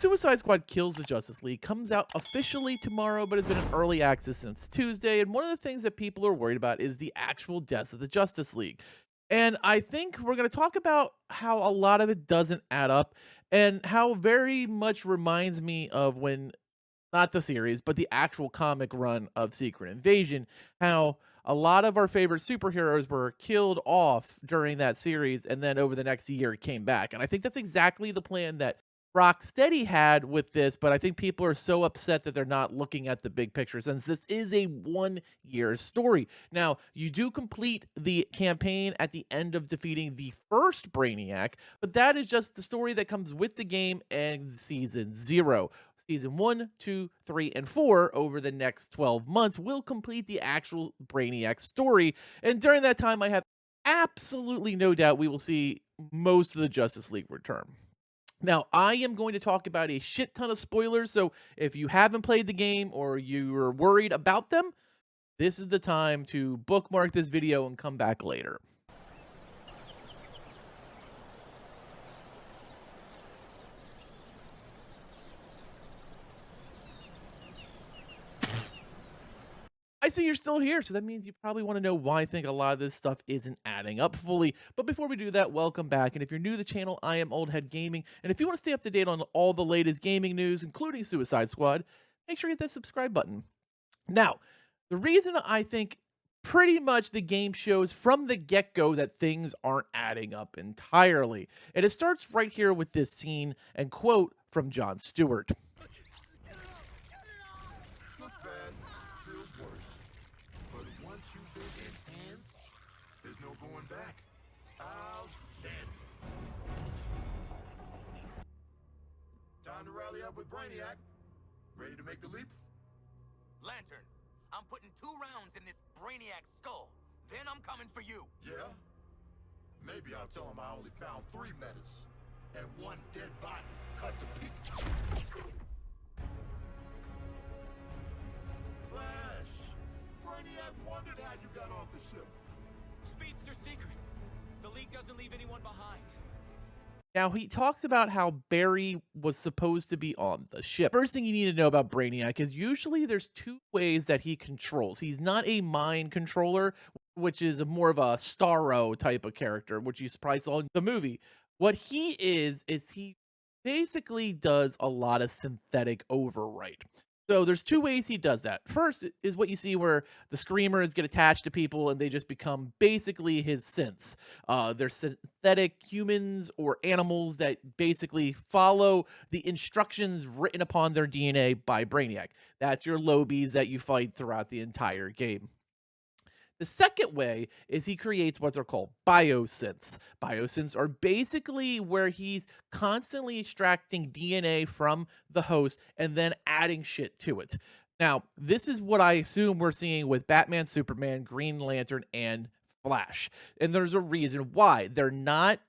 Suicide Squad Kills the Justice League comes out officially tomorrow, but has been in early access since Tuesday. And one of the things that people are worried about is the actual deaths of the Justice League. And I think we're going to talk about how a lot of it doesn't add up and how very much reminds me of when, not the series, but the actual comic run of Secret Invasion, how a lot of our favorite superheroes were killed off during that series and then over the next year came back. And I think that's exactly the plan that Rocksteady had with this, but I think people are so upset that they're not looking at the big picture since this is a 1 year story. Now, you do complete the campaign at the end of defeating the first Brainiac, but that is just the story that comes with the game and season 0. Season 1, 2, 3, and 4 over the next 12 months will complete the actual Brainiac story. And during that time, I have absolutely no doubt we will see most of the Justice League return. Now, I am going to talk about a shit ton of spoilers, so if you haven't played the game or you're worried about them, this is the time to bookmark this video and come back later. I see you're still here, so that means you probably want to know why I think a lot of this stuff isn't adding up fully. But before we do that, welcome back. And if you're new to the channel, I am Old Head Gaming. And if you want to stay up to date on all the latest gaming news, including Suicide Squad, make sure you hit that subscribe button. Now, the reason I think pretty much the game shows from the get-go that things aren't adding up entirely. And it starts right here with this scene and quote from Jon Stewart. Looks bad, feels worse. But once you've been enhanced, there's no going back. Outstanding. Time to rally up with Brainiac. Ready to make the leap? Lantern, I'm putting 2 rounds in this Brainiac skull. Then I'm coming for you. Yeah? Maybe I'll tell him I only found 3 metas and 1 dead body cut to pieces. Flash! Brainiac wondered how you got off the ship. Speedster secret. The League doesn't leave anyone behind. Now, he talks about how Barry was supposed to be on the ship. First thing you need to know about Brainiac is usually there's 2 ways that he controls. He's not a mind controller, which is more of a Starro type of character, which you probably saw in the movie. What he is he basically does a lot of synthetic overwrite. So there's 2 ways he does that. First is what you see where the screamers get attached to people and they just become basically his synths. They're synthetic humans or animals that basically follow the instructions written upon their DNA by Brainiac. That's your Lobies that you fight throughout the entire game. The second way is he creates what are called biosynths. Biosynths are basically where he's constantly extracting DNA from the host and then adding shit to it. Now, this is what I assume we're seeing with Batman, Superman, Green Lantern, and Flash. And there's a reason why. They're not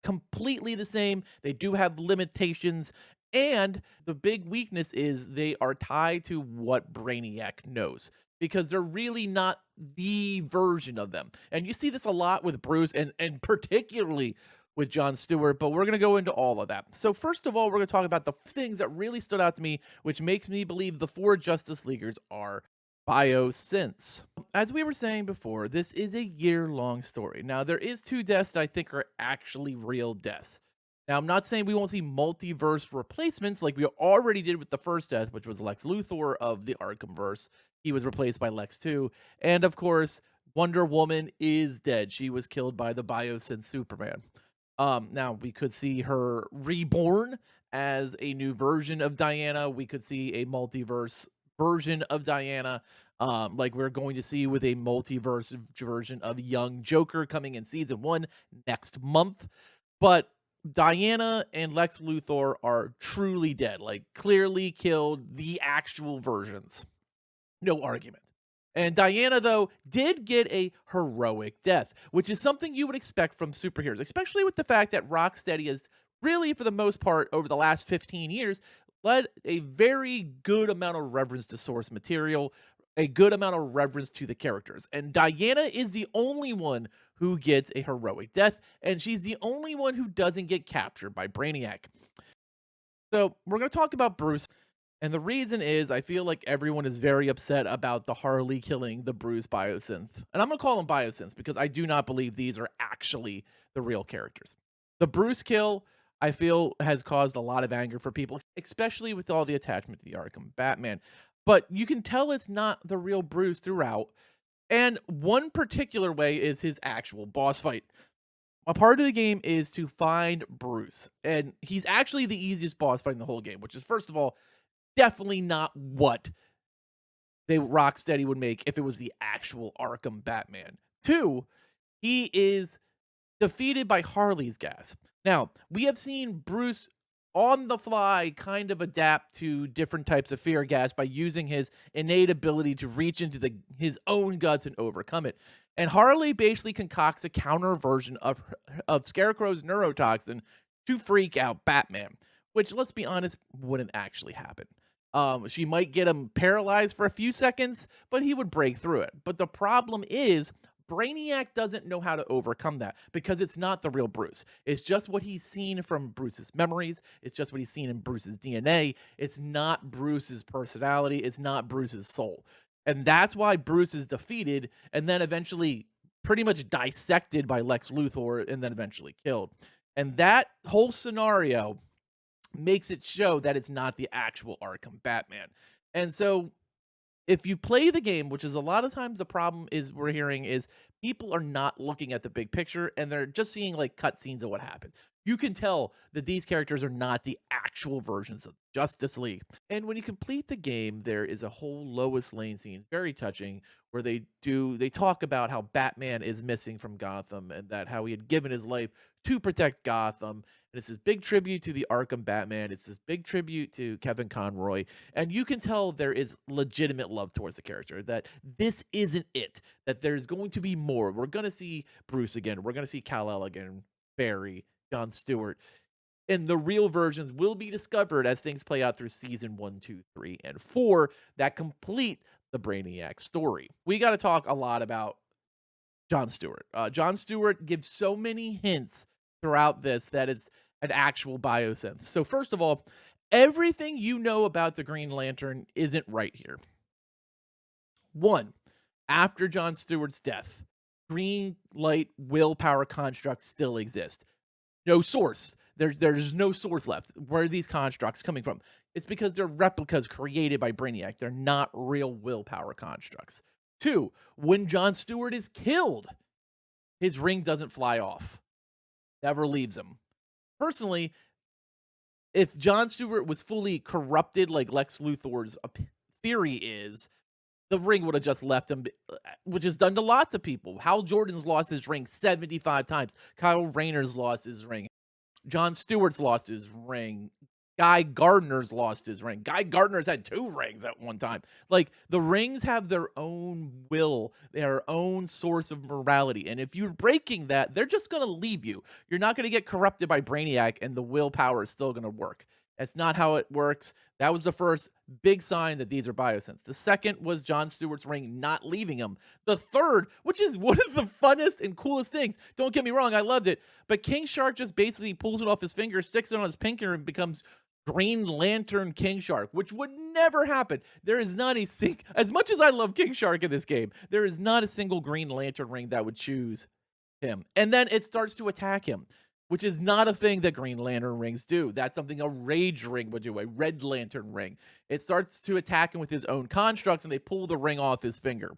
completely the same. They do have limitations. And the big weakness is they are tied to what Brainiac knows, because they're really not the version of them. And you see this a lot with Bruce and particularly with Jon Stewart, but we're going to go into all of that. So first of all, we're going to talk about the things that really stood out to me, which makes me believe the 4 Justice Leaguers are biosynths. As we were saying before, this is a year-long story. Now, there is 2 deaths that I think are actually real deaths. Now, I'm not saying we won't see multiverse replacements like we already did with the first death, which was Lex Luthor of the Arkhamverse. He was replaced by Lex 2. And, of course, Wonder Woman is dead. She was killed by the biosynth Superman. Now, we could see her reborn as a new version of Diana. We could see a multiverse version of Diana, like we're going to see with a multiverse version of Young Joker coming in season 1 next month. But Diana and Lex Luthor are truly dead, like clearly killed, the actual versions. No argument. And Diana, though, did get a heroic death, which is something you would expect from superheroes, especially with the fact that Rocksteady has really, for the most part, over the last 15 years, led a very good amount of reverence to source material, a good amount of reverence to the characters. And Diana is the only one who gets a heroic death, and she's the only one who doesn't get captured by Brainiac. So we're going to talk about Bruce. And the reason is I feel like everyone is very upset about the Harley killing the Bruce biosynth. And I'm going to call them biosynths because I do not believe these are actually the real characters. The Bruce kill, I feel, has caused a lot of anger for people, especially with all the attachment to the Arkham Batman. But you can tell it's not the real Bruce throughout. And one particular way is his actual boss fight. A part of the game is to find Bruce, and he's actually the easiest boss fight in the whole game, which is, first of all, definitely not what they Rocksteady would make if it was the actual Arkham Batman. 2, he is defeated by Harley's gas. Now, we have seen Bruce on the fly kind of adapt to different types of fear gas by using his innate ability to reach into his own guts and overcome it. And Harley basically concocts a counter version of Scarecrow's neurotoxin to freak out Batman, which, let's be honest, wouldn't actually happen. She might get him paralyzed for a few seconds, but he would break through it. But the problem is, Brainiac doesn't know how to overcome that because it's not the real Bruce. It's just what he's seen from Bruce's memories. It's just what he's seen in Bruce's DNA. It's not Bruce's personality. It's not Bruce's soul. And that's why Bruce is defeated and then eventually pretty much dissected by Lex Luthor and then eventually killed. And that whole scenario makes it show that it's not the actual Arkham Batman. And so if you play the game, which is a lot of times the problem is we're hearing is people are not looking at the big picture and they're just seeing like cutscenes of what happened. You can tell that these characters are not the actual versions of Justice League. And when you complete the game, there is a whole Lois Lane scene, very touching, where they talk about how Batman is missing from Gotham and that how he had given his life to protect Gotham. And it's this big tribute to the Arkham Batman. It's this big tribute to Kevin Conroy. And you can tell there is legitimate love towards the character, that this isn't it, that there's going to be more. We're going to see Bruce again. We're going to see Kal-El again, Barry, John Stewart. And the real versions will be discovered as things play out through season 1, 2, 3, and 4 that complete the Brainiac story. We got to talk a lot about John Stewart. John Stewart gives so many hints throughout this that it's an actual biosynth. So first of all, everything you know about the Green Lantern isn't right here. 1, after John Stewart's death, green light willpower constructs still exist. No source. There's no source left. Where are these constructs coming from? It's because they're replicas created by Brainiac. They're not real willpower constructs. 2, when John Stewart is killed, his ring doesn't fly off. Never leaves him. Personally, if John Stewart was fully corrupted like Lex Luthor's theory is, the ring would have just left him, which is done to lots of people. Hal Jordan's lost his ring 75 times. Kyle Rayner's lost his ring. John Stewart's lost his ring. Guy Gardner's lost his ring. Guy Gardner's had 2 rings at one time. Like, the rings have their own will, their own source of morality. And if you're breaking that, they're just going to leave you. You're not going to get corrupted by Brainiac, and the willpower is still going to work. That's not how it works. That was the first big sign that these are biosynths. The second was John Stewart's ring not leaving him. The third, which is one of the funnest and coolest things, don't get me wrong, I loved it, but King Shark just basically pulls it off his finger, sticks it on his pinky, and becomes Green Lantern King Shark, which would never happen. There is not a as much as I love King Shark in this game, there is not a single Green Lantern ring that would choose him. And then it starts to attack him, which is not a thing that Green Lantern rings do. That's something a Rage ring would do, a Red Lantern ring. It starts to attack him with his own constructs, and they pull the ring off his finger.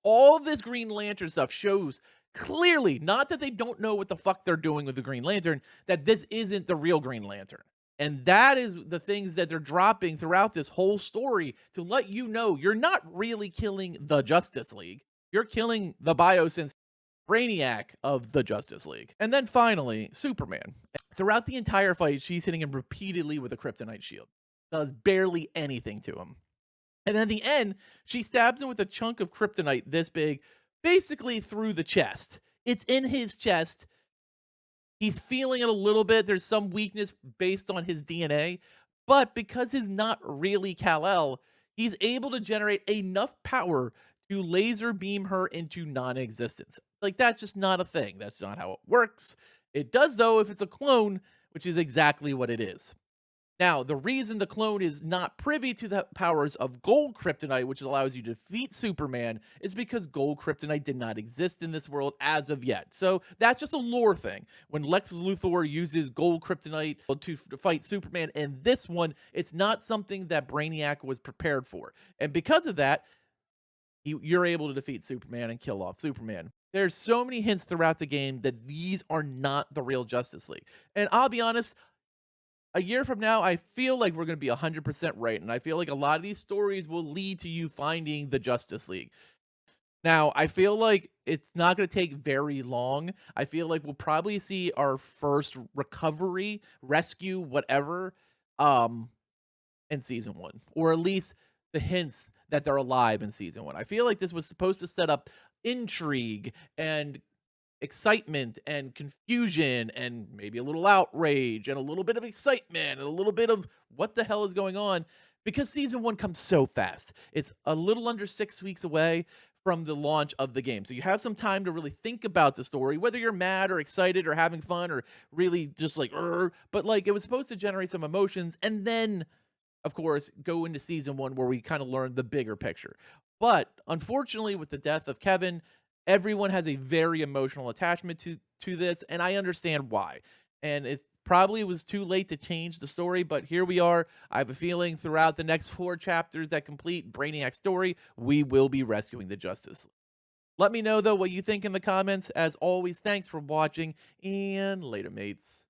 All this Green Lantern stuff shows clearly, not that they don't know what the fuck they're doing with the Green Lantern, that this isn't the real Green Lantern. And that is the things that they're dropping throughout this whole story to let you know you're not really killing the Justice League. You're killing the biosynth Brainiac of the Justice League. And then finally, Superman. Throughout the entire fight, she's hitting him repeatedly with a Kyrptonite shield. Does barely anything to him. And then at the end, she stabs him with a chunk of Kyrptonite this big, basically through the chest. It's in his chest. He's feeling it a little bit. There's some weakness based on his DNA. But because he's not really Kal-El, he's able to generate enough power to laser beam her into non-existence. Like, that's just not a thing. That's not how it works. It does, though, if it's a clone, which is exactly what it is. Now, the reason the clone is not privy to the powers of gold kryptonite, which allows you to defeat Superman, is because gold kryptonite did not exist in this world as of yet. So that's just a lore thing. When Lex Luthor uses gold kryptonite to fight Superman in this one, it's not something that Brainiac was prepared for. And because of that, you're able to defeat Superman and kill off Superman. There's so many hints throughout the game that these are not the real Justice League. And I'll be honest, a year from now, I feel like we're going to be 100% right. And I feel like a lot of these stories will lead to you finding the Justice League. Now, I feel like it's not going to take very long. I feel like we'll probably see our first recovery, rescue, whatever, um, in season one, or at least the hints that they're alive in season one. I feel like this was supposed to set up intrigue and excitement and confusion and maybe a little outrage and a little bit of excitement and a little bit of what the hell is going on, because season one comes so fast. It's a little under 6 weeks away from the launch of the game. So you have some time to really think about the story, whether you're mad or excited or having fun or really just like, but like it was supposed to generate some emotions and then of course, go into season one where we kind of learn the bigger picture. But unfortunately, with the death of Kevin, everyone has a very emotional attachment to this, and I understand why. And it probably was too late to change the story, but here we are. I have a feeling throughout the next 4 chapters that complete Brainiac's story, we will be rescuing the Justice League. Let me know though what you think in the comments. As always, thanks for watching, and later, mates.